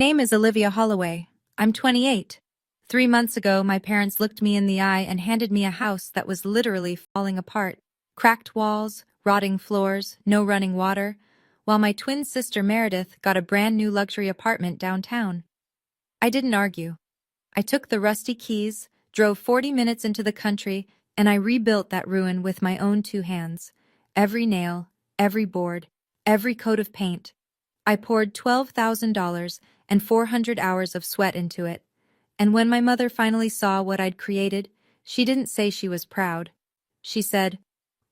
Name is Olivia Holloway. I'm 28. 3 months ago, my parents looked me in the eye and handed me a house that was literally falling apart. Cracked walls, rotting floors, no running water, while my twin sister Meredith got a brand new luxury apartment downtown. I didn't argue. I took the rusty keys, drove 40 minutes into the country, and I rebuilt that ruin with my own two hands. Every nail, every board, every coat of paint. I poured $12,000 and 400 hours of sweat into it, and when my mother finally saw what I'd created, she didn't say she was proud. She said,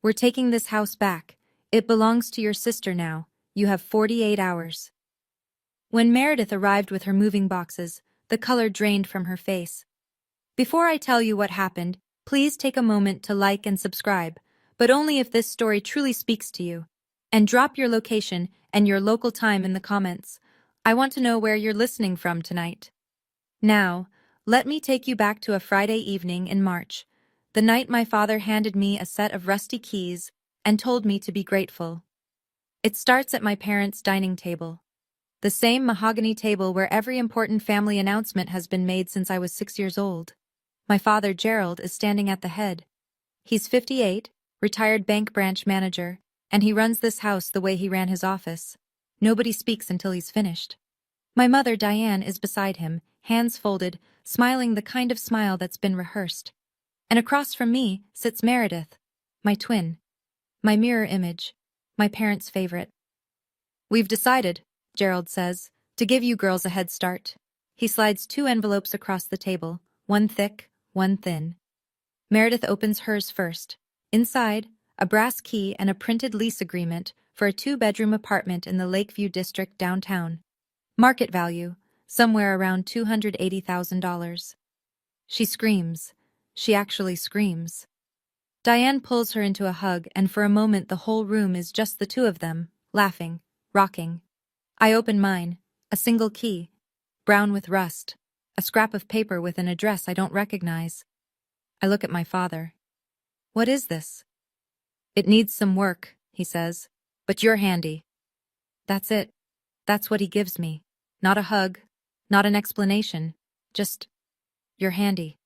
"We're taking this house back. It belongs to your sister now. You have 48 hours." When Meredith arrived with her moving boxes, the color drained from her face. Before I tell you what happened, please take a moment to like and subscribe, but only if this story truly speaks to you. And drop your location and your local time in the comments. I want to know where you're listening from tonight. Now, let me take you back to a Friday evening in March, the night my father handed me a set of rusty keys and told me to be grateful. It starts at my parents' dining table. The same mahogany table where every important family announcement has been made since I was 6 years old. My father, Gerald, is standing at the head. He's 58, retired bank branch manager, and he runs this house the way he ran his office. Nobody speaks until he's finished. My mother, Diane, is beside him, hands folded, smiling the kind of smile that's been rehearsed. And across from me sits Meredith, my twin, my mirror image, my parents' favorite. "We've decided," Gerald says, "to give you girls a head start." He slides two envelopes across the table, one thick, one thin. Meredith opens hers first. Inside, a brass key and a printed lease agreement for a 2-bedroom apartment in the Lakeview district downtown. Market value, somewhere around $280,000. She screams. She actually screams. Diane pulls her into a hug, and for a moment the whole room is just the two of them, laughing, rocking. I open mine, a single key, brown with rust, a scrap of paper with an address I don't recognize. I look at my father. "What is this?" "It needs some work," he says, "but you're handy." That's it. That's what he gives me. Not a hug, not an explanation, just, "You're handy."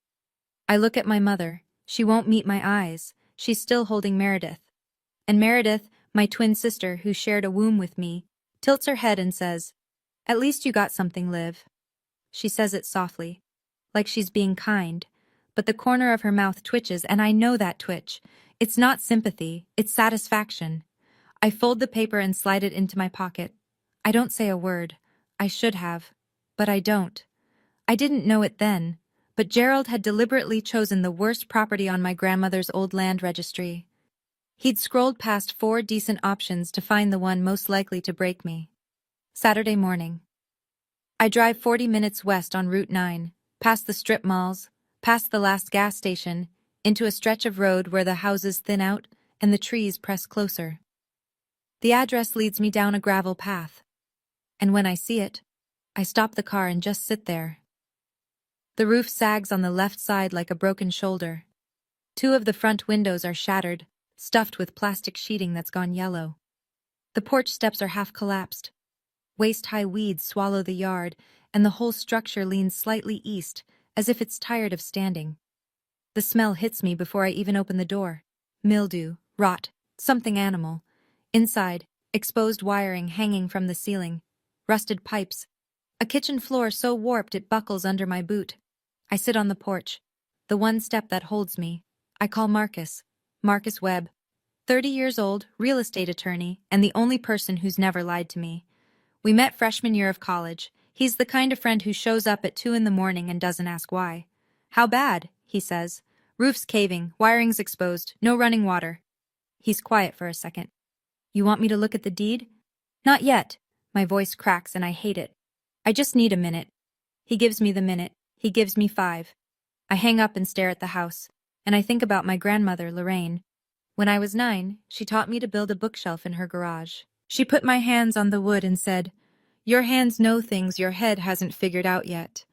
I look at my mother. She won't meet my eyes. She's still holding Meredith. And Meredith, my twin sister who shared a womb with me, tilts her head and says, "At least you got something, Liv." She says it softly, like she's being kind, but the corner of her mouth twitches, and I know that twitch. It's not sympathy, it's satisfaction. I fold the paper and slide it into my pocket. I don't say a word. I should have, but I don't. I didn't know it then, but Gerald had deliberately chosen the worst property on my grandmother's old land registry. He'd scrolled past 4 decent options to find the one most likely to break me. Saturday morning. I drive 40 minutes west on Route 9, past the strip malls, past the last gas station, into a stretch of road where the houses thin out and the trees press closer. The address leads me down a gravel path, and when I see it, I stop the car and just sit there. The roof sags on the left side like a broken shoulder. 2 of the front windows are shattered, stuffed with plastic sheeting that's gone yellow. The porch steps are half collapsed. Waist-high weeds swallow the yard, and the whole structure leans slightly east, as if it's tired of standing. The smell hits me before I even open the door. Mildew, rot, something animal. Inside, exposed wiring hanging from the ceiling, rusted pipes, a kitchen floor so warped it buckles under my boot. I sit on the porch, the one step that holds me. I call Marcus Webb, 30 years old, real estate attorney, and the only person who's never lied to me. We met freshman year of college. He's the kind of friend who shows up at 2 in the morning and doesn't ask why. "How bad?" he says. "Roof's caving, wiring's exposed, no running water." He's quiet for a second. "You want me to look at the deed?" "Not yet." My voice cracks and I hate it. "I just need a minute." He gives me the minute. He gives me 5. I hang up and stare at the house, and I think about my grandmother, Lorraine. When I was 9, she taught me to build a bookshelf in her garage. She put my hands on the wood and said, "Your hands know things your head hasn't figured out yet."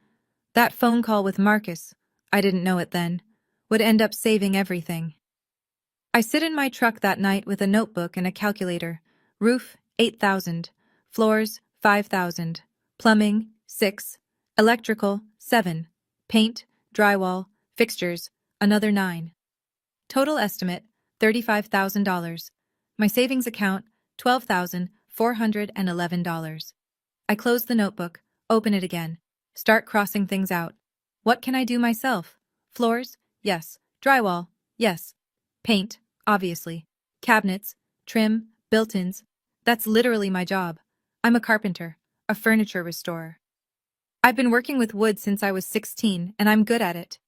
That phone call with Marcus, I didn't know it then, would end up saving everything. I sit in my truck that night with a notebook and a calculator. Roof, 8,000. Floors, 5,000. Plumbing, 6. Electrical, 7. Paint, drywall, fixtures, another 9. Total estimate, $35,000. My savings account, $12,411. I close the notebook, open it again, start crossing things out. What can I do myself? Floors? Yes. Drywall? Yes. Paint? Obviously. Cabinets? Trim? Built-ins? That's literally my job. I'm a carpenter, a furniture restorer. I've been working with wood since I was 16, and I'm good at it.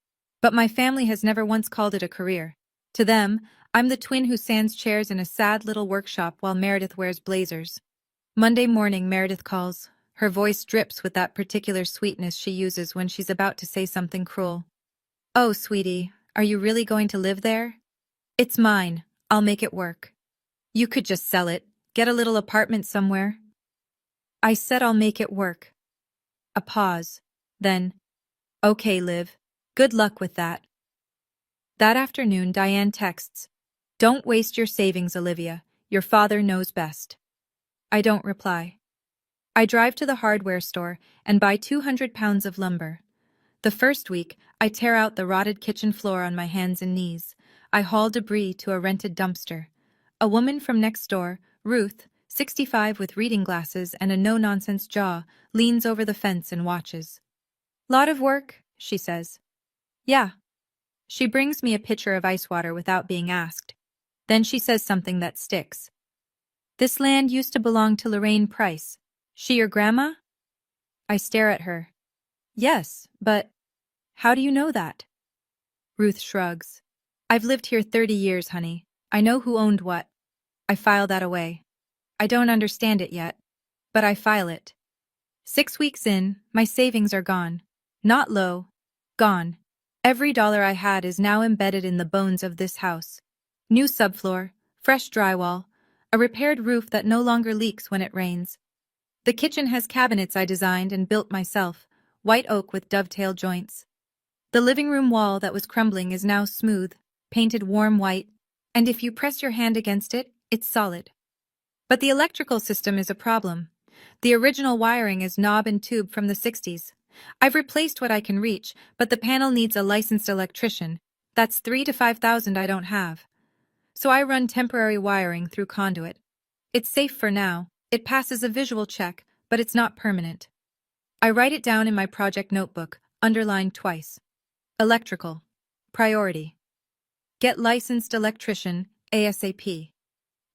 But my family has never once called it a career. To them, I'm the twin who sands chairs in a sad little workshop while Meredith wears blazers. Monday morning, Meredith calls. Her voice drips with that particular sweetness she uses when she's about to say something cruel. "Oh, sweetie, are you really going to live there?" "It's mine. I'll make it work." "You could just sell it, get a little apartment somewhere." I said I'll make it work. A pause. Then, "Okay, Liv. Good luck with that." That afternoon, Diane texts, "Don't waste your savings, Olivia. Your father knows best." I don't reply. I drive to the hardware store and buy 200 pounds of lumber. The first week, I tear out the rotted kitchen floor on my hands and knees. I haul debris to a rented dumpster. A woman from next door, Ruth, 65 with reading glasses and a no-nonsense jaw, leans over the fence and watches. "Lot of work," she says. "Yeah." She brings me a pitcher of ice water without being asked. Then she says something that sticks. "This land used to belong to Lorraine Price. She your grandma?" I stare at her. "Yes, but how do you know that?" Ruth shrugs. "I've lived here 30 years, honey. I know who owned what." I file that away. I don't understand it yet, but I file it. 6 weeks in, my savings are gone. Not low. Gone. Every dollar I had is now embedded in the bones of this house. New subfloor, fresh drywall, a repaired roof that no longer leaks when it rains. The kitchen has cabinets I designed and built myself, white oak with dovetail joints. The living room wall that was crumbling is now smooth, painted warm white, and if you press your hand against it, it's solid. But the electrical system is a problem. The original wiring is knob and tube from the 60s. I've replaced what I can reach, but the panel needs a licensed electrician. That's $3,000 to $5,000 I don't have. So I run temporary wiring through conduit. It's safe for now. It passes a visual check, but it's not permanent. I write it down in my project notebook, underlined twice. Electrical. Priority. Get licensed electrician, ASAP.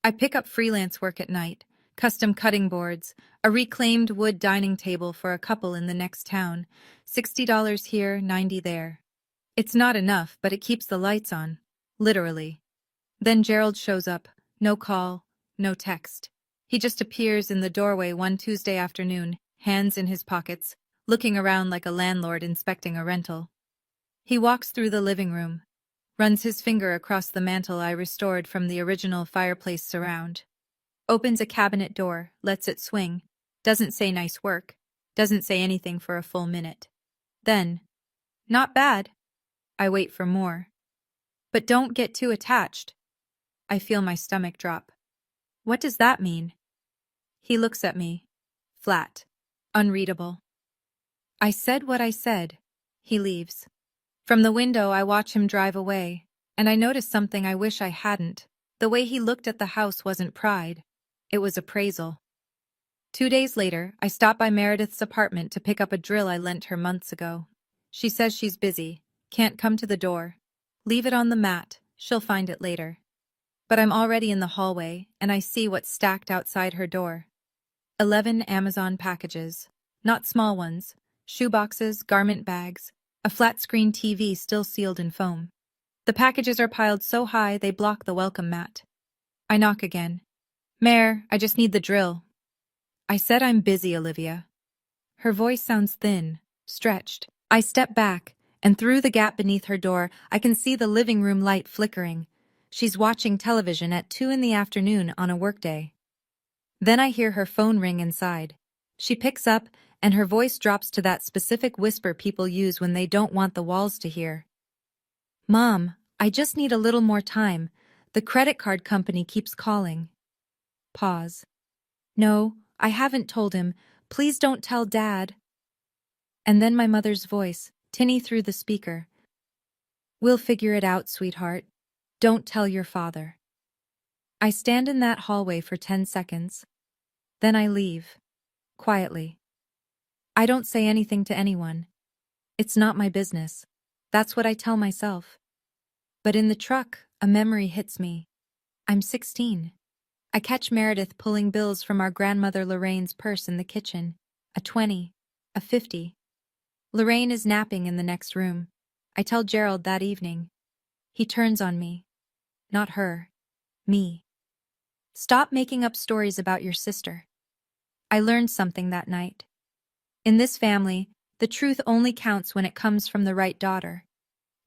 I pick up freelance work at night, custom cutting boards, a reclaimed wood dining table for a couple in the next town, $60 here, $90 there. It's not enough, but it keeps the lights on. Literally. Then Gerald shows up. No call, no text. He just appears in the doorway one Tuesday afternoon, hands in his pockets, looking around like a landlord inspecting a rental. He walks through the living room, runs his finger across the mantel I restored from the original fireplace surround, opens a cabinet door, lets it swing, doesn't say nice work, doesn't say anything for a full minute. Then, not bad. I wait for more. But don't get too attached. I feel my stomach drop. What does that mean? He looks at me. Flat. Unreadable. I said what I said. He leaves. From the window, I watch him drive away, and I notice something I wish I hadn't. The way he looked at the house wasn't pride. It was appraisal. 2 days later, I stop by Meredith's apartment to pick up a drill I lent her months ago. She says she's busy, can't come to the door. Leave it on the mat, she'll find it later. But I'm already in the hallway, and I see what's stacked outside her door. 11 Amazon packages. Not small ones. Shoeboxes, garment bags, a flat-screen TV still sealed in foam. The packages are piled so high they block the welcome mat. I knock again. "Mare, I just need the drill." "I said I'm busy, Olivia." Her voice sounds thin, stretched. I step back, and through the gap beneath her door, I can see the living room light flickering. She's watching television at 2 in the afternoon on a workday. Then I hear her phone ring inside. She picks up, and her voice drops to that specific whisper people use when they don't want the walls to hear. "Mom, I just need a little more time. The credit card company keeps calling." Pause. "No, I haven't told him. Please don't tell Dad." And then my mother's voice, tinny through the speaker. "We'll figure it out, sweetheart. Don't tell your father." I stand in that hallway for 10 seconds. Then I leave. Quietly. I don't say anything to anyone. It's not my business. That's what I tell myself. But in the truck, a memory hits me. I'm 16. I catch Meredith pulling bills from our grandmother Lorraine's purse in the kitchen. A 20. A 50. Lorraine is napping in the next room. I tell Gerald that evening. He turns on me. Not her. Me. "Stop making up stories about your sister." I learned something that night. In this family, the truth only counts when it comes from the right daughter.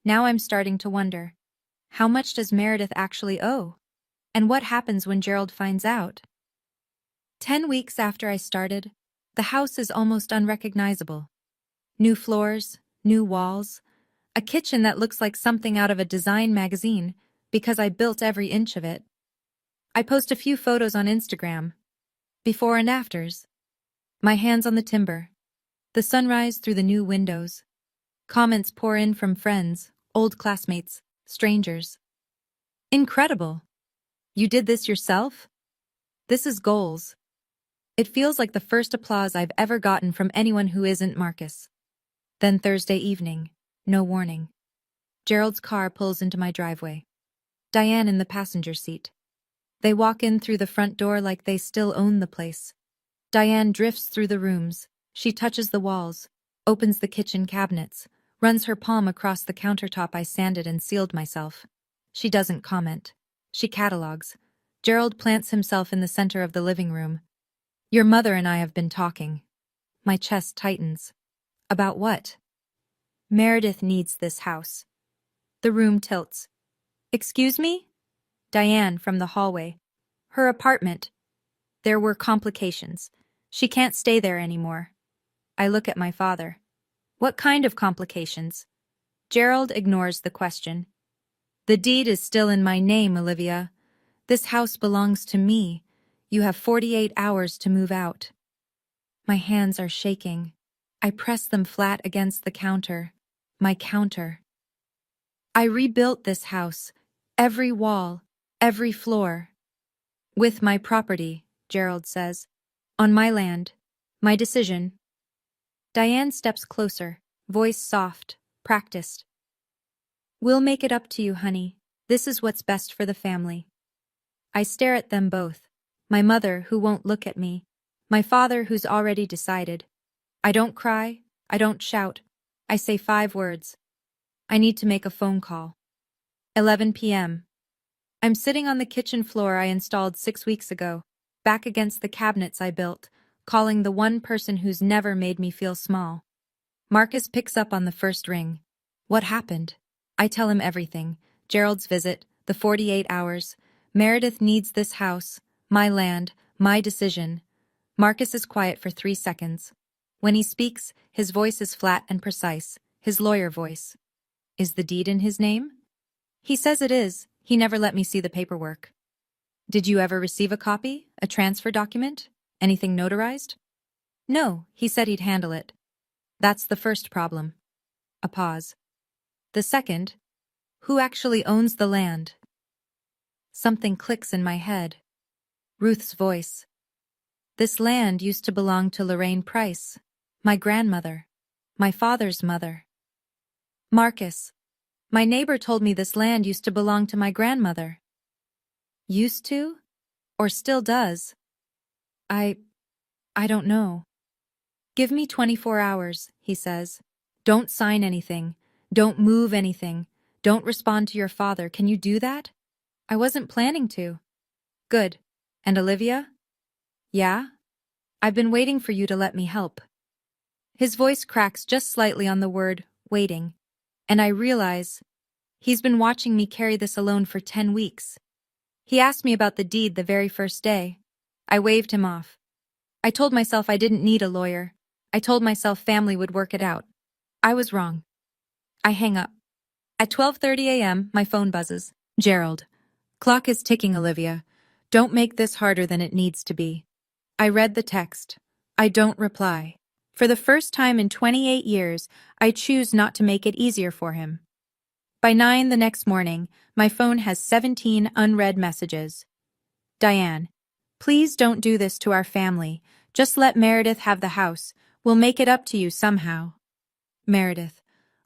Now I'm starting to wonder, how much does Meredith actually owe? And what happens when Gerald finds out? 10 weeks after I started, the house is almost unrecognizable. New floors, new walls, a kitchen that looks like something out of a design magazine because I built every inch of it. I post a few photos on Instagram. Before and afters. My hands on the timber. The sunrise through the new windows. Comments pour in from friends, old classmates, strangers. "Incredible. You did this yourself?" This is goals. It feels like the first applause I've ever gotten from anyone who isn't Marcus. Then Thursday evening, no warning. Gerald's car pulls into my driveway. Diane in the passenger seat. They walk in through the front door like they still own the place. Diane drifts through the rooms. She touches the walls, opens the kitchen cabinets, runs her palm across the countertop I sanded and sealed myself. She doesn't comment. She catalogs. Gerald plants himself in the center of the living room. "Your mother and I have been talking." My chest tightens. About what? "Meredith needs this house." The room tilts. "Excuse me?" Diane from the hallway. "Her apartment. There were complications. She can't stay there anymore." I look at my father. "What kind of complications?" Gerald ignores the question. "The deed is still in my name, Olivia. This house belongs to me. You have 48 hours to move out." My hands are shaking. I press them flat against the counter. My counter. "I rebuilt this house. Every wall. Every floor. With my property," Gerald says. "On my land. My decision." Diane steps closer, voice soft, practiced. "We'll make it up to you, honey. This is what's best for the family." I stare at them both. My mother, who won't look at me. My father, who's already decided. I don't cry. I don't shout. I say 5 words. I need to make a phone call. 11 p.m. I'm sitting on the kitchen floor I installed 6 weeks ago, back against the cabinets I built, calling the one person who's never made me feel small. Marcus picks up on the first ring. What happened? I tell him everything. Gerald's visit, the 48 hours. Meredith needs this house, my land, my decision. Marcus is quiet for 3 seconds. When he speaks, his voice is flat and precise, his lawyer voice. "Is the deed in his name?" "He says it is. He never let me see the paperwork." "Did you ever receive a copy? A transfer document? Anything notarized?" "No, he said he'd handle it." That's the first problem. A pause. The second, who actually owns the land? Something clicks in my head. Ruth's voice. "This land used to belong to Lorraine Price, my grandmother, my father's mother." "Marcus, my neighbor told me this land used to belong to my grandmother." "Used to? Or still does?" I don't know." "Give me 24 hours, he says. "Don't sign anything. Don't move anything. Don't respond to your father. Can you do that?" I wasn't planning to. "Good. And Olivia?" "Yeah? I've been waiting for you to let me help." His voice cracks just slightly on the word, waiting. And I realize he's been watching me carry this alone for 10 weeks. He asked me about the deed the very first day. I waved him off. I told myself I didn't need a lawyer. I told myself family would work it out. I was wrong. I hang up. At 12:30 a.m., my phone buzzes. "Gerald. Clock is ticking, Olivia. Don't make this harder than it needs to be." I read the text. I don't reply. For the first time in 28 years, I choose not to make it easier for him. By 9 the next morning, my phone has 17 unread messages. Diane, please don't do this to our family. Just let Meredith have the house. We'll make it up to you somehow. Meredith,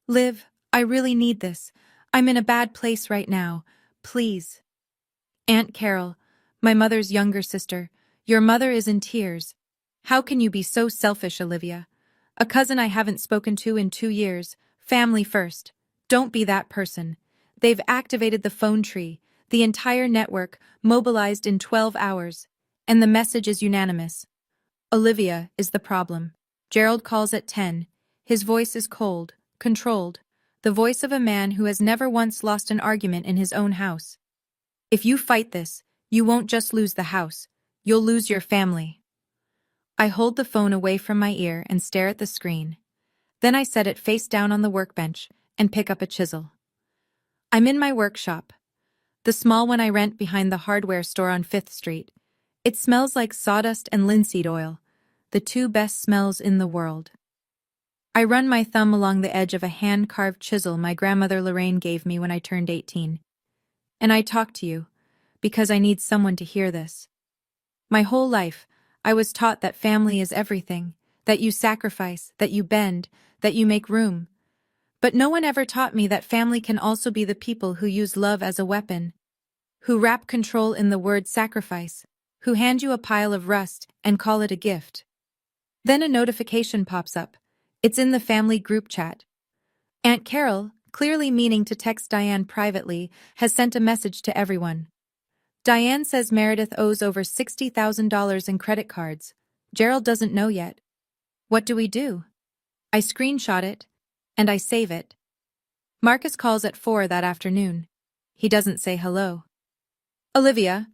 Liv, I really need this. I'm in a bad place right now. Please. Aunt Carol, my mother's younger sister, your mother is in tears. How can you be so selfish, Olivia? A cousin I haven't spoken to in 2 years. Family first. Don't be that person. They've activated the phone tree, the entire network, mobilized in 12 hours. And the message is unanimous. Olivia is the problem. Gerald calls at 10. His voice is cold, controlled. The voice of a man who has never once lost an argument in his own house. If you fight this, you won't just lose the house. You'll lose your family. I hold the phone away from my ear and stare at the screen. Then I set it face down on the workbench and pick up a chisel. I'm in my workshop, the small one I rent behind the hardware store on 5th Street. It smells like sawdust and linseed oil, the two best smells in the world. I run my thumb along the edge of a hand-carved chisel my grandmother Lorraine gave me when I turned 18. And I talk to you, because I need someone to hear this. My whole life, I was taught that family is everything, that you sacrifice, that you bend, that you make room. But no one ever taught me that family can also be the people who use love as a weapon, who wrap control in the word sacrifice, who hand you a pile of rust and call it a gift. Then a notification pops up. It's in the family group chat. Aunt Carol, clearly meaning to text Diane privately, has sent a message to everyone. Diane says Meredith owes over $60,000 in credit cards. Gerald doesn't know yet. What do we do? I screenshot it, and I save it. Marcus calls at 4 that afternoon. He doesn't say hello. Olivia,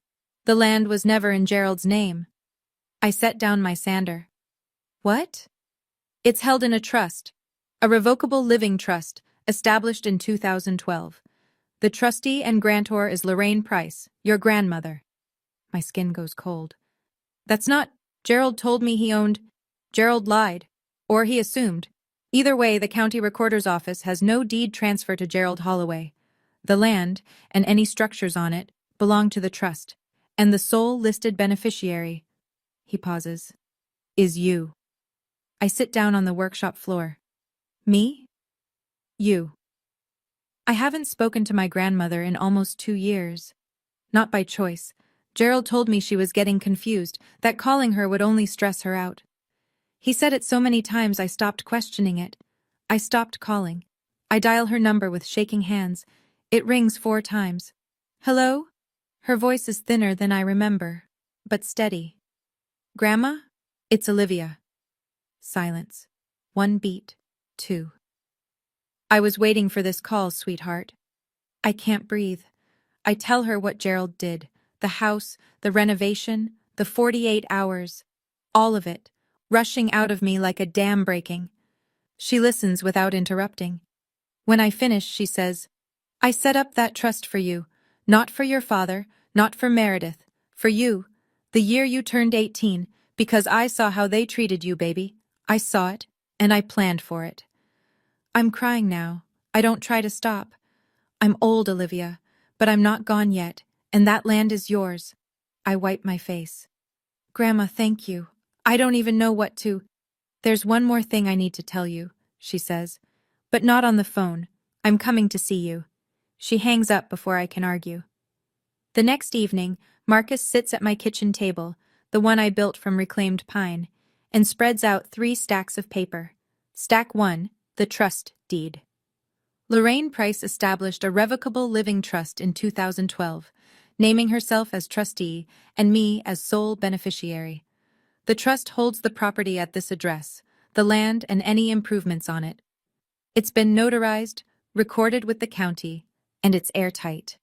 the land was never in Gerald's name. I set down my sander. What? It's held in a trust, a revocable living trust, established in 2012. The trustee and grantor is Lorraine Price, your grandmother. My skin goes cold. That's not. Gerald told me he owned. Gerald lied. Or he assumed. Either way, the county recorder's office has no deed transfer to Gerald Holloway. The land, and any structures on it, belong to the trust, and the sole listed beneficiary, he pauses, is you. I sit down on the workshop floor. Me? You. I haven't spoken to my grandmother in almost 2 years. Not by choice. Gerald told me she was getting confused, that calling her would only stress her out. He said it so many times I stopped questioning it. I stopped calling. I dial her number with shaking hands. It rings 4 times. Hello? Her voice is thinner than I remember, but steady. Grandma? It's Olivia. Silence. 1 beat. 2. I was waiting for this call, sweetheart. I can't breathe. I tell her what Gerald did. The house, the renovation, the 48 hours. All of it, rushing out of me like a dam breaking. She listens without interrupting. When I finish, she says, I set up that trust for you, not for your father, not for Meredith, for you, the year you turned 18, because I saw how they treated you, baby. I saw it, and I planned for it. I'm crying now. I don't try to stop. I'm old, Olivia, but I'm not gone yet, and that land is yours. I wipe my face. Grandma, thank you. I don't even know what to. There's one more thing I need to tell you, she says. But not on the phone. I'm coming to see you. She hangs up before I can argue. The next evening, Marcus sits at my kitchen table, the one I built from reclaimed pine, and spreads out 3 stacks of paper. Stack 1, the trust deed. Lorraine Price established a revocable living trust in 2012, naming herself as trustee and me as sole beneficiary. The trust holds the property at this address, the land and any improvements on it. It's been notarized, recorded with the county, and it's airtight.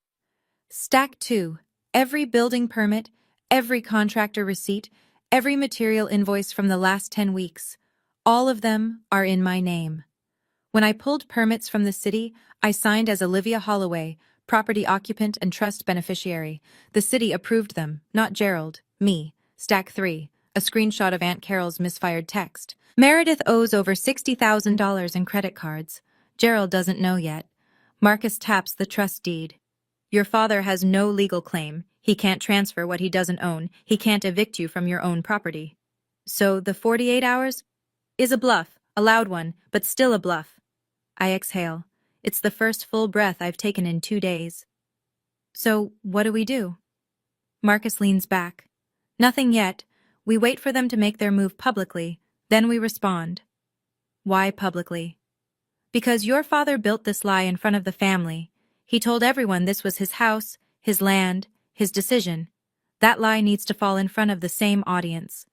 Stack 2, every building permit, every contractor receipt, every material invoice from the last 10 weeks, all of them are in my name. When I pulled permits from the city, I signed as Olivia Holloway, property occupant and trust beneficiary. The city approved them, not Gerald, me. Stack 3, A screenshot of Aunt Carol's misfired text. Meredith owes over $60,000 in credit cards. Gerald doesn't know yet. Marcus taps the trust deed. Your father has no legal claim. He can't transfer what he doesn't own. He can't evict you from your own property. So the 48 hours? Is a bluff, a loud one, but still a bluff. I exhale. It's the first full breath I've taken in 2 days. So what do we do? Marcus leans back. Nothing yet. We wait for them to make their move publicly, then we respond. Why publicly? Because your father built this lie in front of the family. He told everyone this was his house, his land, his decision. That lie needs to fall in front of the same audience.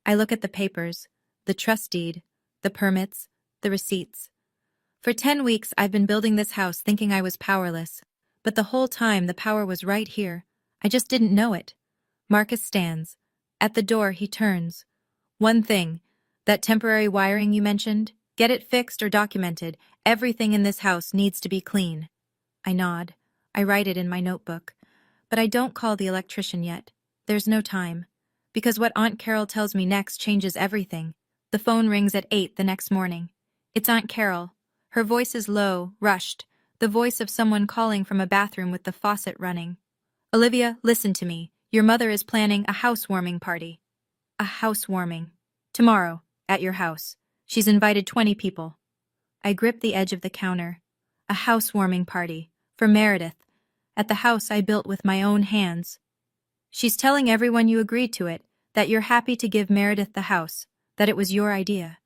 I look at the papers, the trust deed, the permits, the receipts. For 10 weeks I've been building this house thinking I was powerless, but the whole time the power was right here. I just didn't know it. Marcus stands. At the door he turns. One thing, that temporary wiring you mentioned, get it fixed or documented. Everything in this house needs to be clean. I nod. I write it in my notebook. But I don't call the electrician yet. There's no time. Because what Aunt Carol tells me next changes everything. The phone rings at 8 the next morning. It's Aunt Carol. Her voice is low, rushed, the voice of someone calling from a bathroom with the faucet running. Olivia, listen to me. Your mother is planning a housewarming party. A housewarming. Tomorrow, at your house. She's invited 20 people. I grip the edge of the counter. A housewarming party. For Meredith. At the house I built with my own hands. She's telling everyone you agreed to it, that you're happy to give Meredith the house, that it was your idea.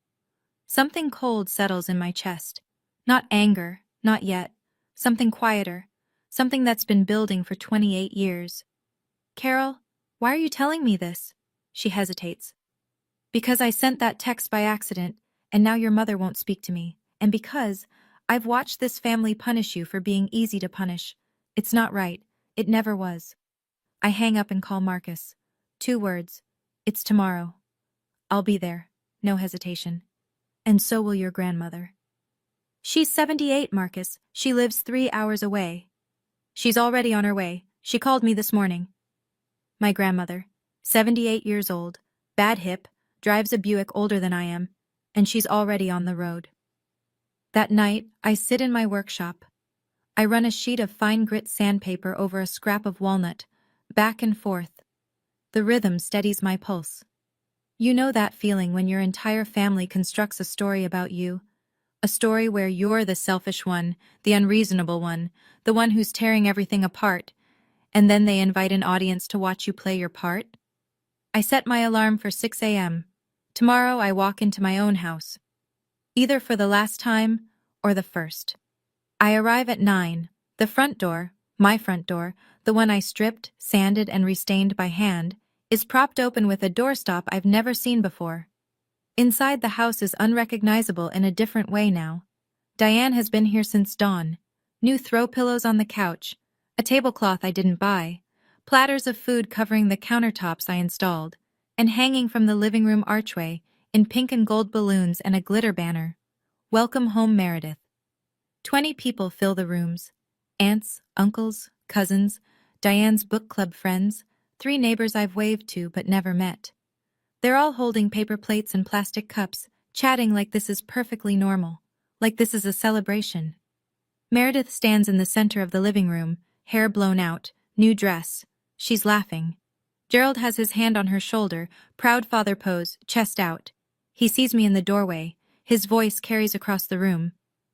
Something cold settles in my chest. Not anger, not yet. Something quieter. Something that's been building for 28 years. Carol, why are you telling me this? She hesitates. Because I sent that text by accident, and now your mother won't speak to me. And because I've watched this family punish you for being easy to punish. It's not right. It never was. I hang up and call Marcus. 2 words. It's tomorrow. I'll be there. No hesitation. And so will your grandmother. She's 78, Marcus. She lives 3 hours away. She's already on her way. She called me this morning. My grandmother, 78 years old, bad hip, drives a Buick older than I am, and she's already on the road. That night, I sit in my workshop. I run a sheet of fine grit sandpaper over a scrap of walnut, back and forth. The rhythm steadies my pulse. You know that feeling when your entire family constructs a story about you, a story where you're the selfish one, the unreasonable one, the one who's tearing everything apart, and then they invite an audience to watch you play your part? I set my alarm for 6 a.m. Tomorrow I walk into my own house. Either for the last time or the first. I arrive at 9. The front door, my front door, the one I stripped, sanded, and restained by hand, is propped open with a doorstop I've never seen before. Inside the house is unrecognizable in a different way now. Diane has been here since dawn. New throw pillows on the couch, a tablecloth I didn't buy, platters of food covering the countertops I installed, and hanging from the living room archway, in pink and gold balloons and a glitter banner. Welcome home, Meredith. 20 people fill the rooms. Aunts, uncles, cousins, Diane's book club friends, 3 neighbors I've waved to but never met. They're all holding paper plates and plastic cups, chatting like this is perfectly normal, like this is a celebration. Meredith stands in the center of the living room, hair blown out, new dress. She's laughing. Gerald has his hand on her shoulder, proud father pose, chest out. He sees me in the doorway. His voice carries across the room.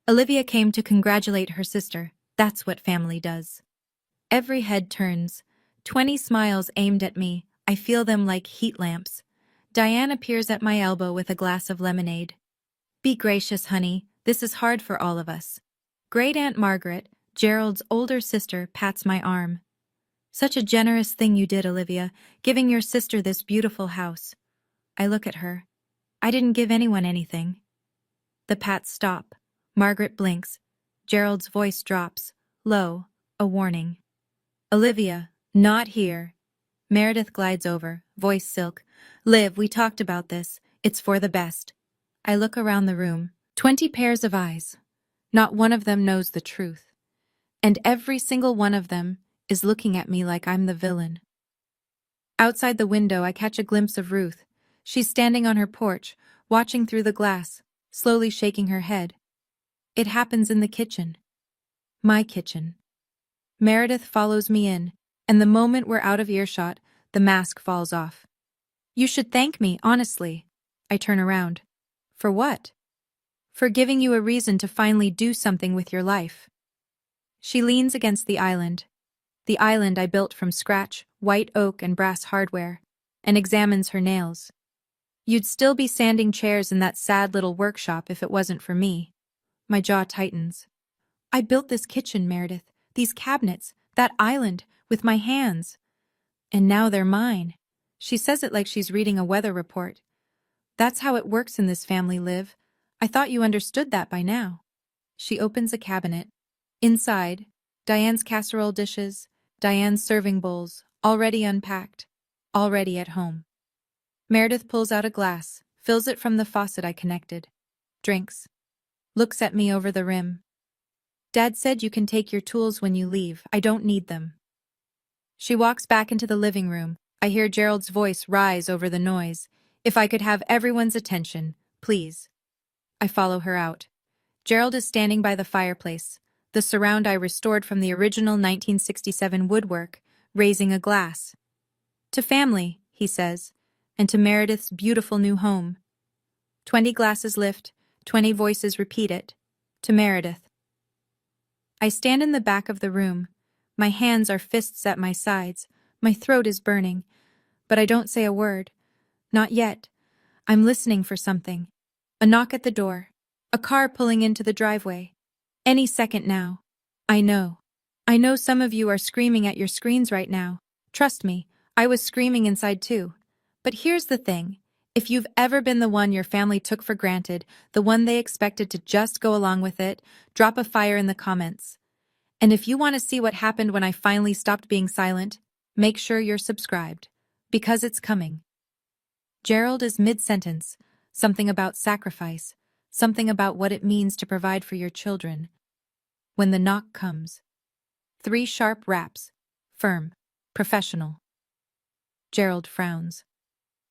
Olivia came to congratulate her sister. That's what family does. Every head turns. 20 smiles aimed at me. I feel them like heat lamps. Diane appears at my elbow with a glass of lemonade. Be gracious, honey. This is hard for all of us. Great Aunt Margaret, Gerald's older sister, pats my arm. Such a generous thing you did, Olivia, giving your sister this beautiful house. I look at her. I didn't give anyone anything. The pats stop. Margaret blinks. Gerald's voice drops, low, a warning. Olivia, not here. Meredith glides over, voice silk. Liv, we talked about this. It's for the best. I look around the room. 20 pairs of eyes. Not one of them knows the truth. And every single one of them is looking at me like I'm the villain. Outside the window, I catch a glimpse of Ruth. She's standing on her porch, watching through the glass, slowly shaking her head. It happens in the kitchen. My kitchen. Meredith follows me in, and the moment we're out of earshot, the mask falls off. You should thank me, honestly. I turn around. For what? For giving you a reason to finally do something with your life. She leans against the island I built from scratch, white oak and brass hardware, and examines her nails. You'd still be sanding chairs in that sad little workshop if it wasn't for me. My jaw tightens. I built this kitchen, Meredith, these cabinets, that island, with my hands. And now they're mine. She says it like she's reading a weather report. That's how it works in this family, Liv. I thought you understood that by now. She opens a cabinet. Inside, Diane's casserole dishes, Diane's serving bowls, already unpacked, already at home. Meredith pulls out a glass, fills it from the faucet I connected. Drinks. Looks at me over the rim. Dad said you can take your tools when you leave. I don't need them. She walks back into the living room. I hear Gerald's voice rise over the noise. If I could have everyone's attention, please. I follow her out. Gerald is standing by the fireplace, the surround I restored from the original 1967 woodwork, raising a glass. To family, he says, and to Meredith's beautiful new home. 20 glasses lift, 20 voices repeat it. To Meredith. I stand in the back of the room. My hands are fists at my sides. My throat is burning. But I don't say a word. Not yet. I'm listening for something. A knock at the door. A car pulling into the driveway. Any second now. I know. I know some of you are screaming at your screens right now. Trust me, I was screaming inside too. But here's the thing. If you've ever been the one your family took for granted, the one they expected to just go along with it, drop a fire in the comments. And if you want to see what happened when I finally stopped being silent, make sure you're subscribed. Because it's coming. Gerald is mid-sentence. Something about sacrifice. Something about what it means to provide for your children. When the knock comes. 3 sharp raps. Firm. Professional. Gerald frowns.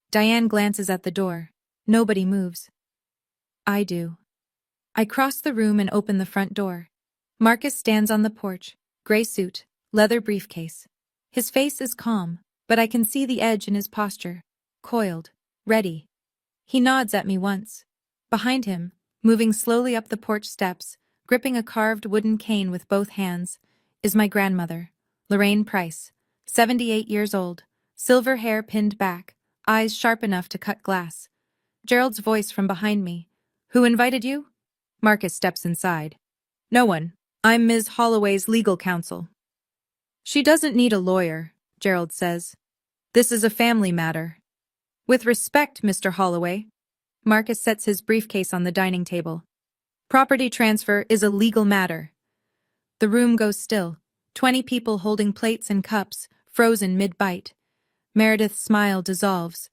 Diane glances at the door. Nobody moves. I do. I cross the room and open the front door. Marcus stands on the porch, gray suit, leather briefcase. His face is calm, but I can see the edge in his posture. Coiled. Ready. He nods at me once. Behind him, moving slowly up the porch steps, gripping a carved wooden cane with both hands, is my grandmother, Lorraine Price, 78 years old, silver hair pinned back, eyes sharp enough to cut glass. Gerald's voice from behind me. Who invited you? Marcus steps inside. No one. I'm Ms. Holloway's legal counsel. She doesn't need a lawyer, Gerald says. This is a family matter. With respect, Mr. Holloway. Marcus sets his briefcase on the dining table. Property transfer is a legal matter. The room goes still. 20 people holding plates and cups, frozen mid-bite. Meredith's smile dissolves.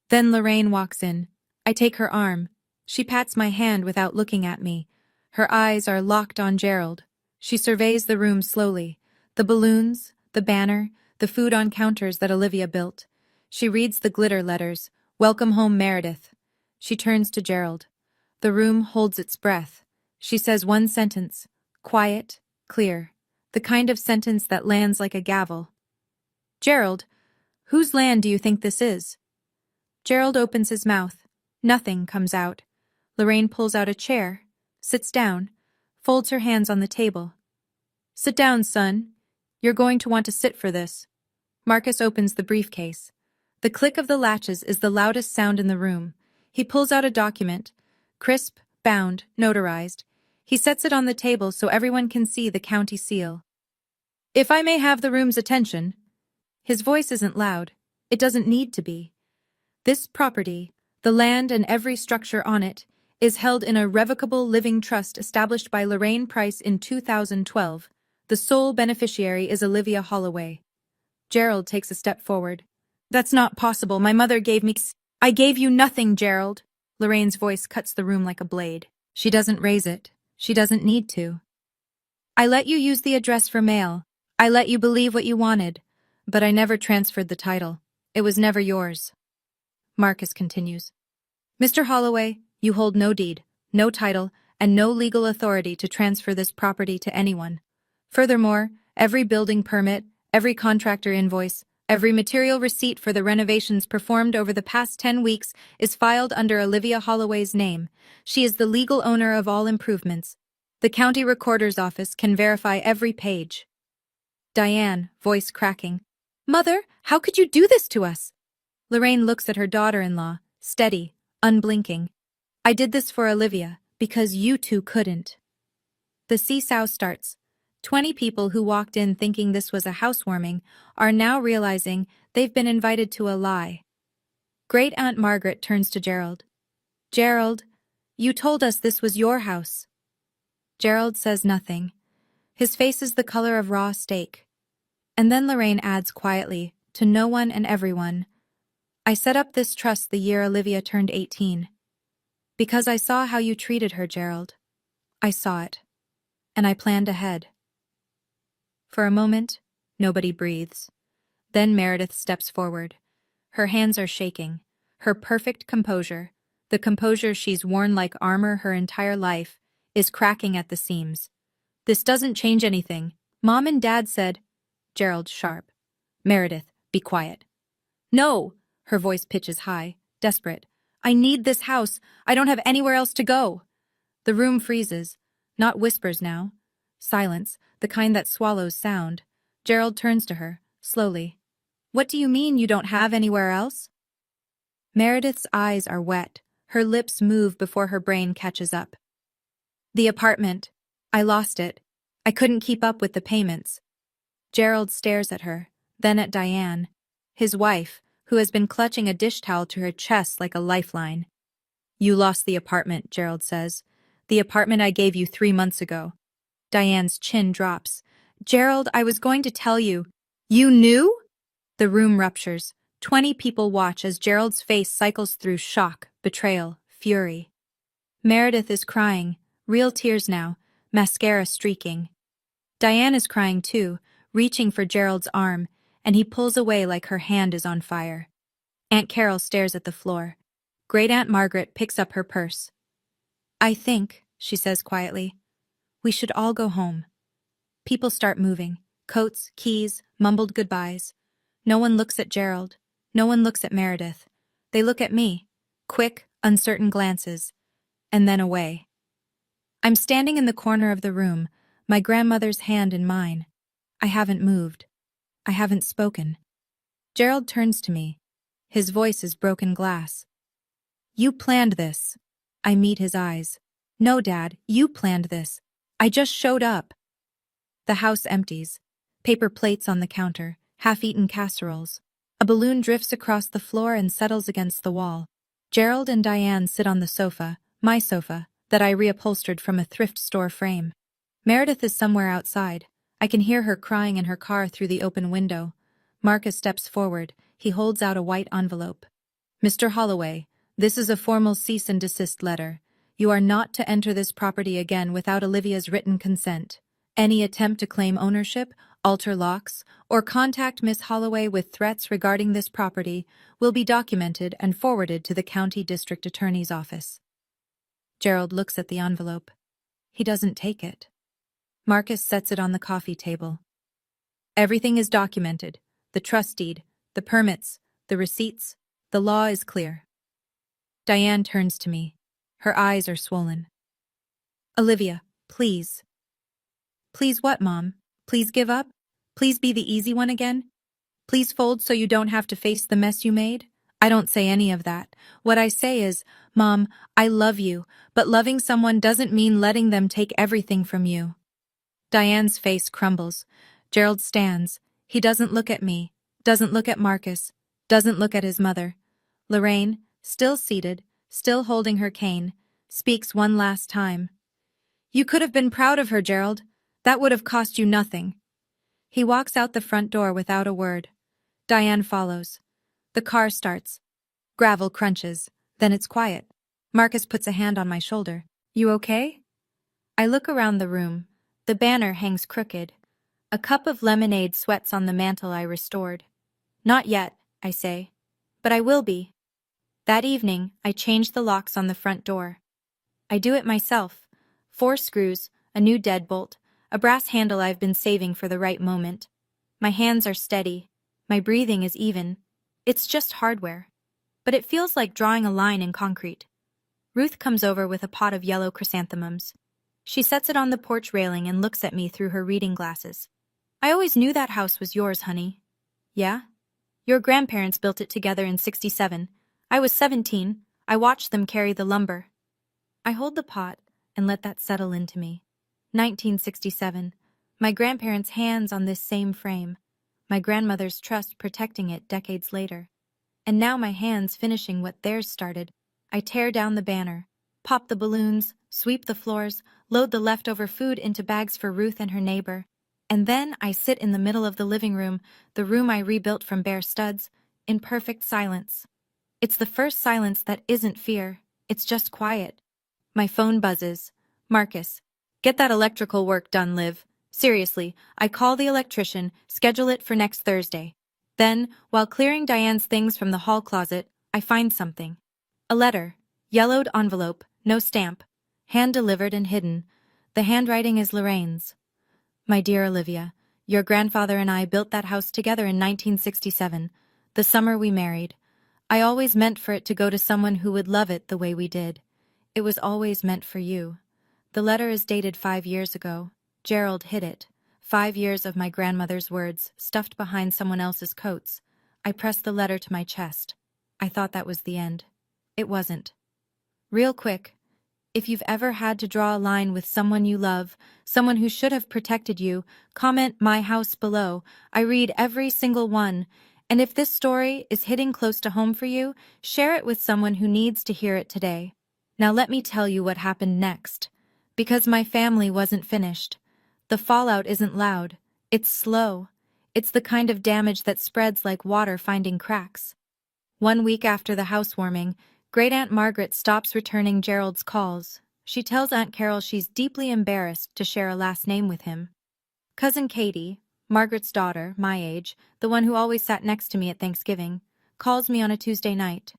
Then Lorraine walks in. I take her arm. She pats my hand without looking at me. Her eyes are locked on Gerald. She surveys the room slowly. The balloons, the banner, the food on counters that Olivia built. She reads the glitter letters. Welcome home, Meredith. She turns to Gerald. The room holds its breath. She says one sentence. Quiet, clear. The kind of sentence that lands like a gavel. Gerald, whose land do you think this is? Gerald opens his mouth. Nothing comes out. Lorraine pulls out a chair, sits down, folds her hands on the table. Sit down, son. You're going to want to sit for this. Marcus opens the briefcase. The click of the latches is the loudest sound in the room. He pulls out a document, crisp, bound, notarized. He sets it on the table so everyone can see the county seal. If I may have the room's attention. His voice isn't loud. It doesn't need to be. This property, the land and every structure on it, is held in a revocable living trust established by Lorraine Price in 2012. The sole beneficiary is Olivia Holloway. Gerald takes a step forward. That's not possible. My mother gave me... I gave you nothing, Gerald. Lorraine's voice cuts the room like a blade. She doesn't raise it. She doesn't need to. I let you use the address for mail. I let you believe what you wanted. But I never transferred the title. It was never yours. Marcus continues. Mr. Holloway, you hold no deed, no title, and no legal authority to transfer this property to anyone. Furthermore, every building permit, every contractor invoice, every material receipt for the renovations performed over the past 10 weeks is filed under Olivia Holloway's name. She is the legal owner of all improvements. The county recorder's office can verify every page. Diane, voice cracking. Mother, how could you do this to us? Lorraine looks at her daughter-in-law, steady, unblinking. I did this for Olivia, because you two couldn't. The seesaw starts. 20 people who walked in thinking this was a housewarming are now realizing they've been invited to a lie. Great Aunt Margaret turns to Gerald. Gerald, you told us this was your house. Gerald says nothing. His face is the color of raw steak. And then Lorraine adds quietly, to no one and everyone, I set up this trust the year Olivia turned 18. Because I saw how you treated her, Gerald. I saw it. And I planned ahead. For a moment, nobody breathes. Then Meredith steps forward. Her hands are shaking. Her perfect composure, the composure she's worn like armor her entire life, is cracking at the seams. This doesn't change anything. Mom and Dad said, Gerald sharp. Meredith, be quiet. No! Her voice pitches high, desperate. I need this house. I don't have anywhere else to go. The room freezes. Not whispers now. Silence, the kind that swallows sound. Gerald turns to her, slowly. What do you mean you don't have anywhere else? Meredith's eyes are wet. Her lips move before her brain catches up. The apartment. I lost it. I couldn't keep up with the payments. Gerald stares at her, then at Diane, his wife, who has been clutching a dish towel to her chest like a lifeline. You lost the apartment, Gerald says. The apartment I gave you 3 months ago. Diane's chin drops. Gerald, I was going to tell you. You knew? The room ruptures. 20 people watch as Gerald's face cycles through shock, betrayal, fury. Meredith is crying, real tears now, mascara streaking. Diane is crying too, reaching for Gerald's arm, and he pulls away like her hand is on fire. Aunt Carol stares at the floor. Great Aunt Margaret picks up her purse. I think, she says quietly, we should all go home. People start moving. Coats, keys, mumbled goodbyes. No one looks at Gerald. No one looks at Meredith. They look at me. Quick, uncertain glances. And then away. I'm standing in the corner of the room, my grandmother's hand in mine. I haven't moved. I haven't spoken. Gerald turns to me. His voice is broken glass. You planned this. I meet his eyes. No, Dad, you planned this. I just showed up. The house empties. Paper plates on the counter, half-eaten casseroles. A balloon drifts across the floor and settles against the wall. Gerald and Diane sit on the sofa, my sofa, that I reupholstered from a thrift store frame. Meredith is somewhere outside. I can hear her crying in her car through the open window. Marcus steps forward. He holds out a white envelope. Mr. Holloway, this is a formal cease and desist letter. You are not to enter this property again without Olivia's written consent. Any attempt to claim ownership, alter locks, or contact Miss Holloway with threats regarding this property will be documented and forwarded to the county district attorney's office. Gerald looks at the envelope. He doesn't take it. Marcus sets it on the coffee table. Everything is documented. The trust deed, the permits, the receipts. The law is clear. Diane turns to me. Her eyes are swollen. Olivia, please. Please what, Mom? Please give up? Please be the easy one again? Please fold so you don't have to face the mess you made? I don't say any of that. What I say is, Mom, I love you, but loving someone doesn't mean letting them take everything from you. Diane's face crumbles. Gerald stands. He doesn't look at me, doesn't look at Marcus, doesn't look at his mother. Lorraine, still seated, still holding her cane, speaks one last time. You could have been proud of her, Gerald. That would have cost you nothing. He walks out the front door without a word. Diane follows. The car starts. Gravel crunches. Then it's quiet. Marcus puts a hand on my shoulder. You okay? I look around the room. The banner hangs crooked. A cup of lemonade sweats on the mantel I restored. Not yet, I say. But I will be. That evening, I changed the locks on the front door. I do it myself. 4 screws, a new deadbolt, a brass handle I've been saving for the right moment. My hands are steady. My breathing is even. It's just hardware. But it feels like drawing a line in concrete. Ruth comes over with a pot of yellow chrysanthemums. She sets it on the porch railing and looks at me through her reading glasses. I always knew that house was yours, honey. Yeah? Your grandparents built it together in '67. I was 17. I watched them carry the lumber. I hold the pot and let that settle into me. 1967. My grandparents' hands on this same frame. My grandmother's trust protecting it decades later. And now my hands finishing what theirs started. I tear down the banner, pop the balloons, sweep the floors, load the leftover food into bags for Ruth and her neighbor. And then I sit in the middle of the living room, the room I rebuilt from bare studs, in perfect silence. It's the first silence that isn't fear, it's just quiet. My phone buzzes. Marcus. Get that electrical work done, Liv. Seriously, I call the electrician, schedule it for next Thursday. Then, while clearing Diane's things from the hall closet, I find something. A letter. Yellowed envelope, no stamp. Hand-delivered and hidden. The handwriting is Lorraine's. My dear Olivia, your grandfather and I built that house together in 1967, the summer we married. I always meant for it to go to someone who would love it the way we did. It was always meant for you. The letter is dated 5 years ago. Gerald hid it. 5 years of my grandmother's words, stuffed behind someone else's coats. I pressed the letter to my chest. I thought that was the end. It wasn't. Real quick, if you've ever had to draw a line with someone you love, someone who should have protected you, comment "My House" below. I read every single one. And if this story is hitting close to home for you, share it with someone who needs to hear it today. Now let me tell you what happened next. Because my family wasn't finished. The fallout isn't loud. It's slow. It's the kind of damage that spreads like water finding cracks. 1 week after the housewarming, Great-Aunt Margaret stops returning Gerald's calls. She tells Aunt Carol she's deeply embarrassed to share a last name with him. Cousin Katie, Margaret's daughter, my age, the one who always sat next to me at Thanksgiving, calls me on a Tuesday night.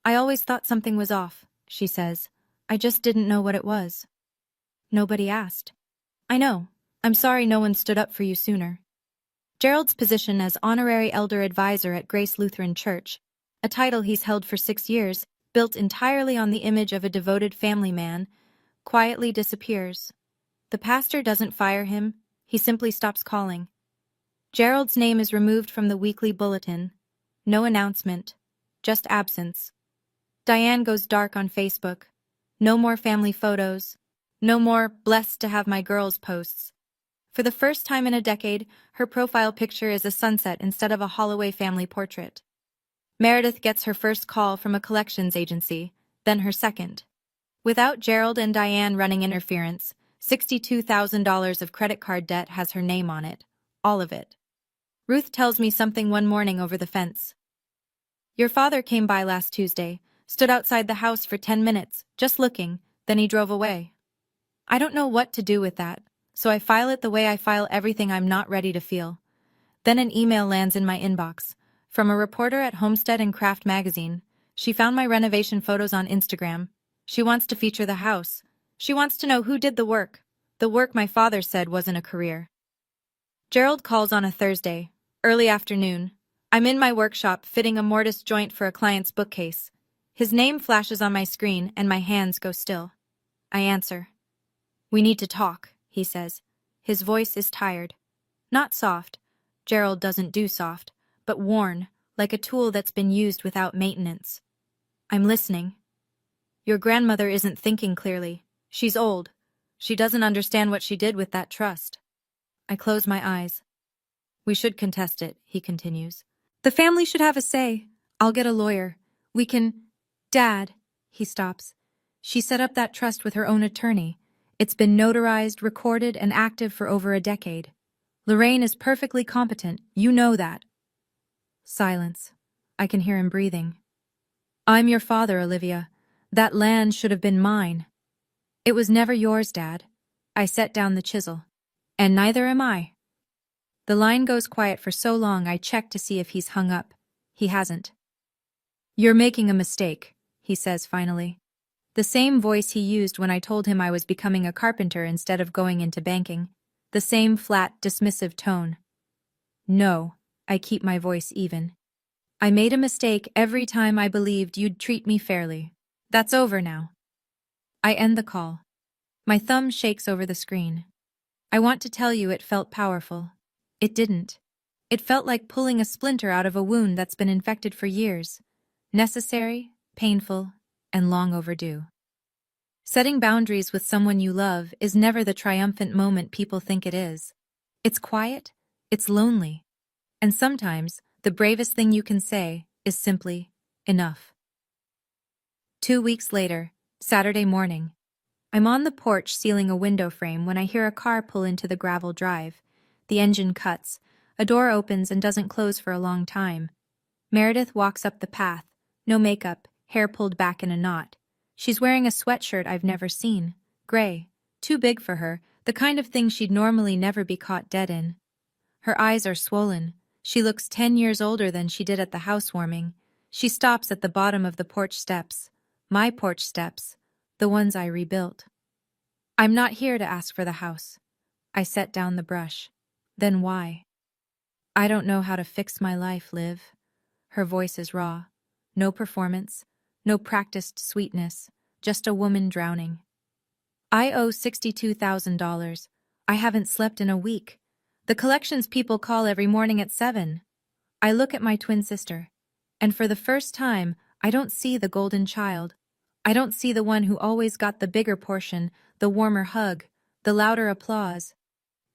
I always thought something was off, she says. I just didn't know what it was. Nobody asked. I know. I'm sorry no one stood up for you sooner. Gerald's position as honorary elder advisor at Grace Lutheran Church, a title he's held for 6 years, built entirely on the image of a devoted family man, quietly disappears. The pastor doesn't fire him, he simply stops calling. Gerald's name is removed from the weekly bulletin. No announcement, just absence. Diane goes dark on Facebook. No more family photos. No more "blessed to have my girls" posts. For the first time in a decade, her profile picture is a sunset instead of a Holloway family portrait. Meredith gets her first call from a collections agency, then her second. Without Gerald and Diane running interference, $62,000 of credit card debt has her name on it. All of it. Ruth tells me something one morning over the fence. Your father came by last Tuesday, stood outside the house for 10 minutes, just looking, then he drove away. I don't know what to do with that, so I file it the way I file everything I'm not ready to feel. Then an email lands in my inbox, from a reporter at Homestead and Craft magazine. She found my renovation photos on Instagram. She wants to feature the house. She wants to know who did the work my father said wasn't a career. Gerald calls on a Thursday, early afternoon. I'm in my workshop fitting a mortise joint for a client's bookcase. His name flashes on my screen and my hands go still. I answer. We need to talk, he says. His voice is tired. Not soft. Gerald doesn't do soft, but worn, like a tool that's been used without maintenance. I'm listening. Your grandmother isn't thinking clearly. She's old. She doesn't understand what she did with that trust. I close my eyes. We should contest it, he continues. The family should have a say. I'll get a lawyer. We can... Dad, he stops. She set up that trust with her own attorney. It's been notarized, recorded, and active for over a decade. Lorraine is perfectly competent. You know that. Silence. I can hear him breathing. I'm your father, Olivia. That land should have been mine. It was never yours, Dad. I set down the chisel. And neither am I. The line goes quiet for so long I check to see if he's hung up. He hasn't. You're making a mistake, he says finally. The same voice he used when I told him I was becoming a carpenter instead of going into banking. The same flat, dismissive tone. No, I keep my voice even. I made a mistake every time I believed you'd treat me fairly. That's over now. I end the call. My thumb shakes over the screen. I want to tell you it felt powerful. It didn't. It felt like pulling a splinter out of a wound that's been infected for years. Necessary, painful, and long overdue. Setting boundaries with someone you love is never the triumphant moment people think it is. It's quiet, it's lonely, and sometimes the bravest thing you can say is simply, enough. 2 weeks later, Saturday morning, I'm on the porch sealing a window frame when I hear a car pull into the gravel drive. The engine cuts, a door opens and doesn't close for a long time. Meredith walks up the path, no makeup, hair pulled back in a knot. She's wearing a sweatshirt I've never seen, gray, too big for her, the kind of thing she'd normally never be caught dead in. Her eyes are swollen. She looks 10 years older than she did at the housewarming. She stops at the bottom of the porch steps. My porch steps, the ones I rebuilt. I'm not here to ask for the house. I set down the brush. Then why? I don't know how to fix my life, Liv. Her voice is raw. No performance, no practiced sweetness, just a woman drowning. I owe $62,000. I haven't slept in a week. The collections people call every morning at 7. I look at my twin sister, and for the first time, I don't see the golden child. I don't see the one who always got the bigger portion, the warmer hug, the louder applause.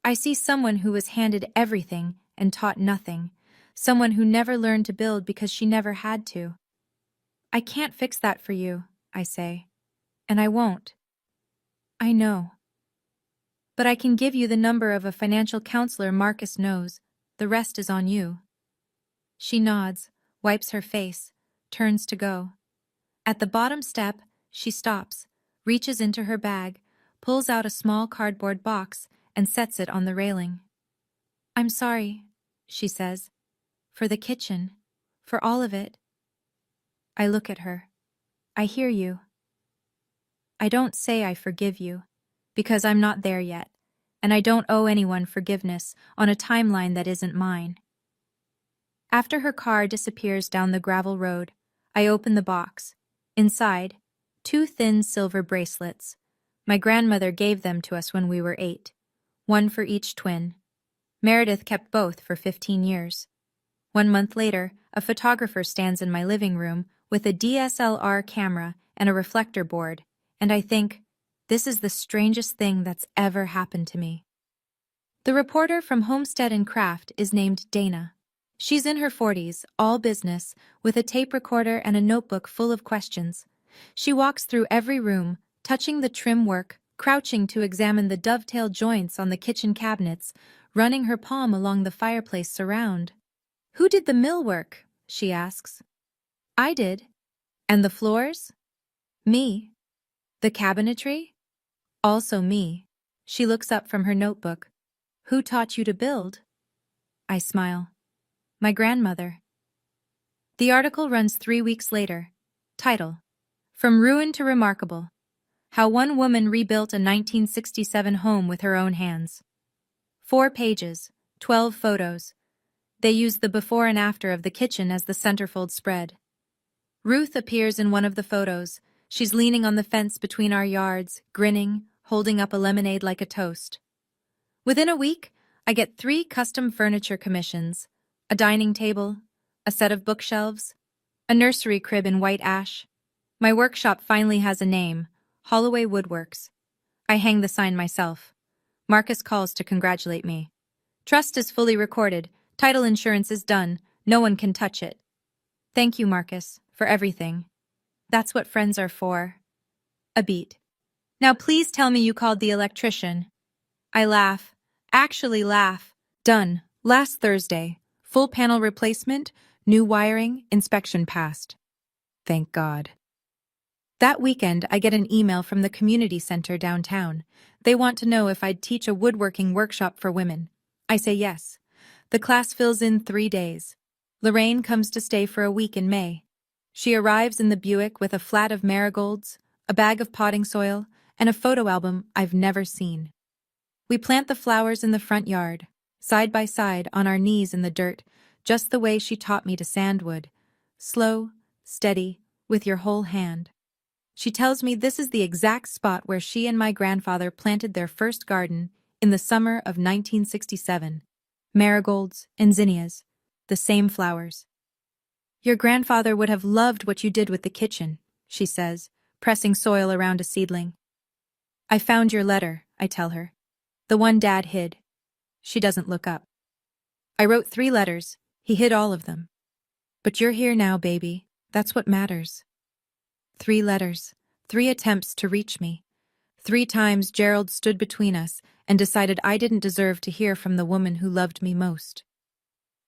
I see someone who was handed everything and taught nothing, someone who never learned to build because she never had to. I can't fix that for you, I say, and I won't. I know. But I can give you the number of a financial counselor Marcus knows. The rest is on you. She nods, wipes her face, turns to go. At the bottom step, she stops, reaches into her bag, pulls out a small cardboard box, and sets it on the railing. I'm sorry, she says, for the kitchen, for all of it. I look at her. I hear you. I don't say I forgive you, because I'm not there yet, and I don't owe anyone forgiveness on a timeline that isn't mine. After her car disappears down the gravel road, I open the box. Inside, 2 thin silver bracelets. My grandmother gave them to us when we were 8, one for each twin. Meredith kept both for 15 years. 1 month later, a photographer stands in my living room with a DSLR camera and a reflector board, and I think, this is the strangest thing that's ever happened to me. The reporter from Homestead and Craft is named Dana. She's in her 40s, all business, with a tape recorder and a notebook full of questions. She walks through every room, touching the trim work, crouching to examine the dovetail joints on the kitchen cabinets, running her palm along the fireplace surround. Who did the millwork? She asks. I did. And the floors? Me. The cabinetry? Also me. She looks up from her notebook. Who taught you to build? I smile. My grandmother. The article runs 3 weeks later. Title: From Ruin to Remarkable. How one woman rebuilt a 1967 home with her own hands. 4 pages, 12 photos. They use the before and after of the kitchen as the centerfold spread. Ruth appears in one of the photos. She's leaning on the fence between our yards, grinning, holding up a lemonade like a toast. Within a week, I get 3 custom furniture commissions: a dining table, a set of bookshelves, a nursery crib in white ash. My workshop finally has a name: Holloway Woodworks. I hang the sign myself. Marcus calls to congratulate me. Trust is fully recorded. Title insurance is done. No one can touch it. Thank you, Marcus, for everything. That's what friends are for. A beat. Now please tell me you called the electrician. I laugh. Actually laugh. Done. Last Thursday. Full panel replacement, new wiring, inspection passed. Thank God. That weekend, I get an email from the community center downtown. They want to know if I'd teach a woodworking workshop for women. I say yes. The class fills in 3 days. Lorraine comes to stay for a week in May. She arrives in the Buick with a flat of marigolds, a bag of potting soil, and a photo album I've never seen. We plant the flowers in the front yard, side by side on our knees in the dirt, just the way she taught me to sandwood. Slow, steady, with your whole hand. She tells me this is the exact spot where she and my grandfather planted their first garden in the summer of 1967. Marigolds and zinnias, the same flowers. Your grandfather would have loved what you did with the kitchen, she says, pressing soil around a seedling. I found your letter, I tell her. The one Dad hid. She doesn't look up. I wrote 3 letters. He hid all of them. But you're here now, baby. That's what matters. 3 letters. 3 attempts to reach me. 3 times Gerald stood between us and decided I didn't deserve to hear from the woman who loved me most.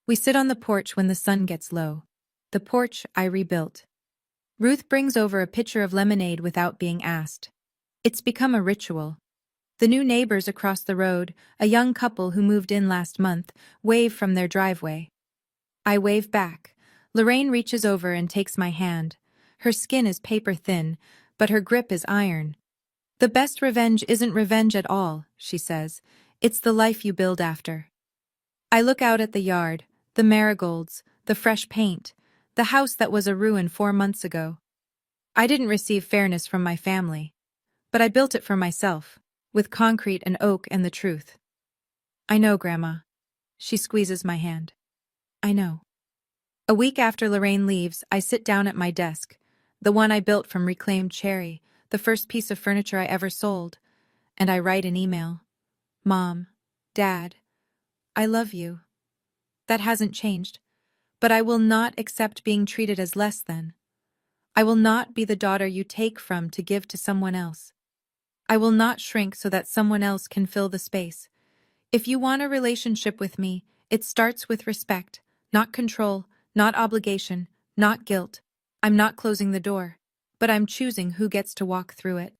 We sit on the porch when the sun gets low. The porch I rebuilt. Ruth brings over a pitcher of lemonade without being asked. It's become a ritual. The new neighbors across the road, a young couple who moved in last month, wave from their driveway. I wave back. Lorraine reaches over and takes my hand. Her skin is paper thin, but her grip is iron. The best revenge isn't revenge at all, she says. It's the life you build after. I look out at the yard, the marigolds, the fresh paint, the house that was a ruin 4 months ago. I didn't receive fairness from my family, but I built it for myself, with concrete and oak and the truth. I know, Grandma. She squeezes my hand. I know. A week after Lorraine leaves, I sit down at my desk, the one I built from reclaimed cherry, the first piece of furniture I ever sold, and I write an email. Mom, Dad, I love you. That hasn't changed, but I will not accept being treated as less than. I will not be the daughter you take from to give to someone else. I will not shrink so that someone else can fill the space. If you want a relationship with me, it starts with respect, not control, not obligation, not guilt. I'm not closing the door, but I'm choosing who gets to walk through it.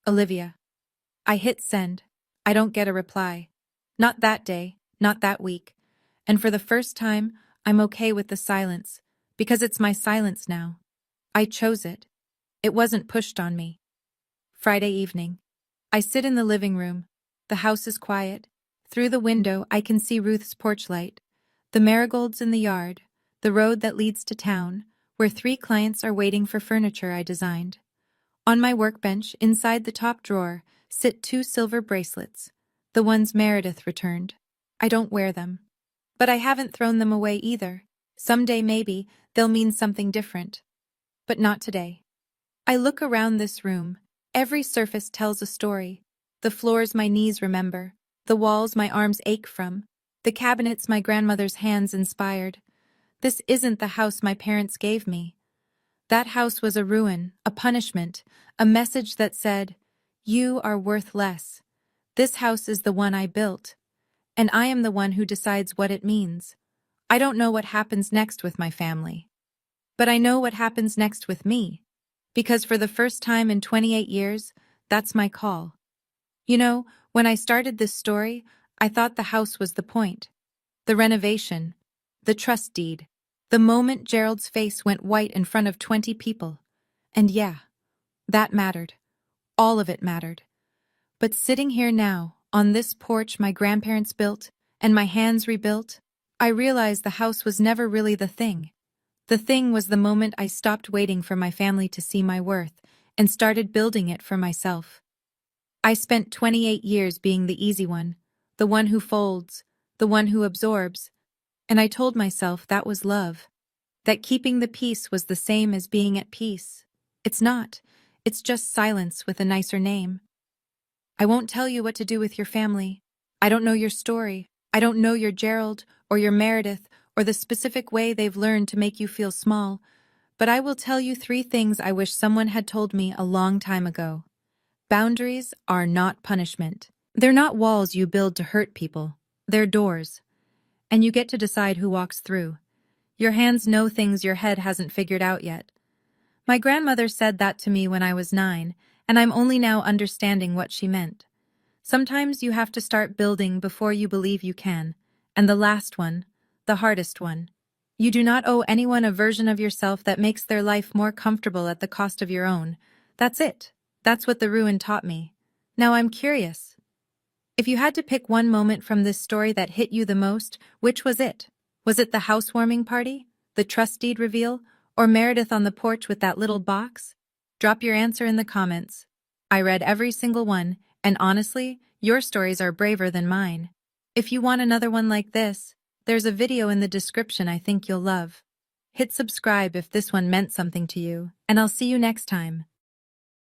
Olivia. I hit send. I don't get a reply. Not that day, not that week. And for the first time, I'm okay with the silence, because it's my silence now. I chose it. It wasn't pushed on me. Friday evening. I sit in the living room. The house is quiet. Through the window, I can see Ruth's porch light, the marigolds in the yard, the road that leads to town, where 3 clients are waiting for furniture I designed. On my workbench, inside the top drawer, sit 2 silver bracelets, the ones Meredith returned. I don't wear them. But I haven't thrown them away either. Someday maybe they'll mean something different. But not today. I look around this room. Every surface tells a story. The floors my knees remember, the walls my arms ache from, the cabinets my grandmother's hands inspired. This isn't the house my parents gave me. That house was a ruin, a punishment, a message that said, you are worth less. This house is the one I built, and I am the one who decides what it means. I don't know what happens next with my family, but I know what happens next with me. Because for the first time in 28 years, that's my call. You know, when I started this story, I thought the house was the point. The renovation, the trust deed, the moment Gerald's face went white in front of 20 people. And yeah, that mattered. All of it mattered. But sitting here now, on this porch my grandparents built, and my hands rebuilt, I realized the house was never really the thing. The thing was the moment I stopped waiting for my family to see my worth and started building it for myself. I spent 28 years being the easy one, the one who folds, the one who absorbs, and I told myself that was love, that keeping the peace was the same as being at peace. It's not. It's just silence with a nicer name. I won't tell you what to do with your family. I don't know your story. I don't know your Gerald or your Meredith or the specific way they've learned to make you feel small, but I will tell you 3 things I wish someone had told me a long time ago. Boundaries are not punishment. They're not walls you build to hurt people. They're doors. And you get to decide who walks through. Your hands know things your head hasn't figured out yet. My grandmother said that to me when I was 9, and I'm only now understanding what she meant. Sometimes you have to start building before you believe you can, and the last one, the hardest one, You do not owe anyone a version of yourself that makes their life more comfortable at the cost of your own. That's it. That's what the ruin taught me. Now I'm curious. If you had to pick one moment from this story that hit you the most, which was it? Was it the housewarming party, the trust deed reveal, or Meredith on the porch with that little box? Drop your answer in the comments. I read every single one, and honestly, your stories are braver than mine. If you want another one like this, there's a video in the description I think you'll love. Hit subscribe if this one meant something to you, and I'll see you next time.